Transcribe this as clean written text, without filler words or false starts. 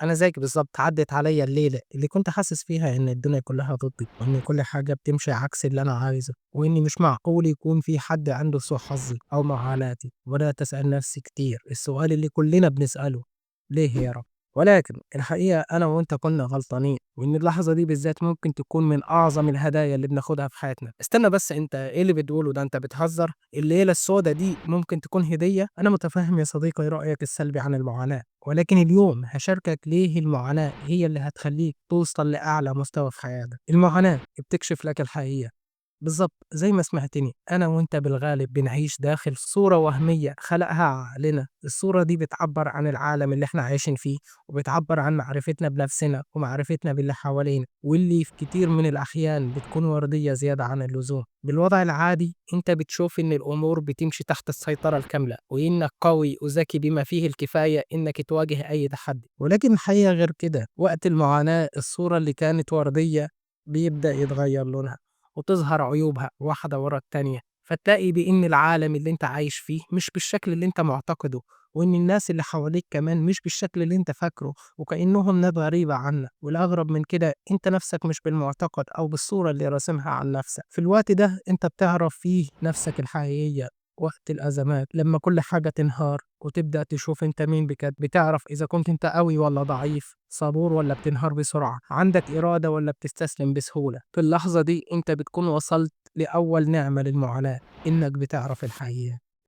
أنا زيك بالضبط، عدِّت عليَّ الليلة اللي كنت حاسس فيها إن الدنيا كلّها ضدي، وإن كل حاجة بتمشي عكس اللي أنا عايزه، وإن مش معقول يكون في حد عنده سوء حظي أو معاناتي، وبدأت أسأل نفسي كتير السؤال اللي كلنا بنسأله: ليه يا رب؟ ولكن الحقيقة أنا وأنت كنا غلطانين، وإن اللحظة دي بالذات ممكن تكون من أعظم الهدايا اللي بناخدها في حياتنا. استنى بس، أنت إيه اللي بتقوله ده؟ أنت بتهزر؟ الليلة السودا دي ممكن تكون هدية؟ أنا متفهم يا صديقي رأيك السلبي عن المعاناة، ولكن اليوم هاشاركك ليه المعاناة هي اللي هتخلّيك توصل لأعلى مستوى في حياتك. المعاناة بتكشف لك الحقيقة. بالضبط، زي ما سمعتني، أنا وأنت بالغالب بنعيش داخل صورة وهمية خلقها عقلنا، الصورة دي بتعبّر عن العالم اللي إحنا عايشين فيه، وبتعبّر عن معرفتنا بنفسنا ومعرفتنا باللي حوالينا، واللي في كتير من الأحيان بتكون وردية زيادة عن اللزوم. بالوضع العادي أنت بتشوف إن الأمور بتمشي تحت السيطرة الكاملة، وإنك قوي وذكي بما فيه الكفاية إنك تواجه أي تحدي، ولكن الحقيقة غير كده. وقت المعاناة الصورة اللي كانت وردية بيبدأ يتغير لونها، وتظهر عيوبها واحدة ورا التانية، فتلاقي بإن العالم اللي انت عايش فيه مش بالشكل اللي انت معتقده، وإن الناس اللي حواليك كمان مش بالشكل اللي انت فاكره، وكأنهم ناس غريبة عنك. والأغرب من كده انت نفسك مش بالمعتقد أو بالصورة اللي راسمها عن نفسك. في الوقت ده انت بتعرف فيه نفسك الحقيقية. وقت الأزمات لما كل حاجة تنهار وتبدأ تشوف انت مين بجد، بتعرف إذا كنت انت قوي ولا ضعيف، صبور ولا بتنهار بسرعة، عندك إرادة ولا بتستسلم بسهولة. في اللحظة دي انت بتكون وصلت لأول نعمة للمعاناة، إنك بتعرف الحقيقة.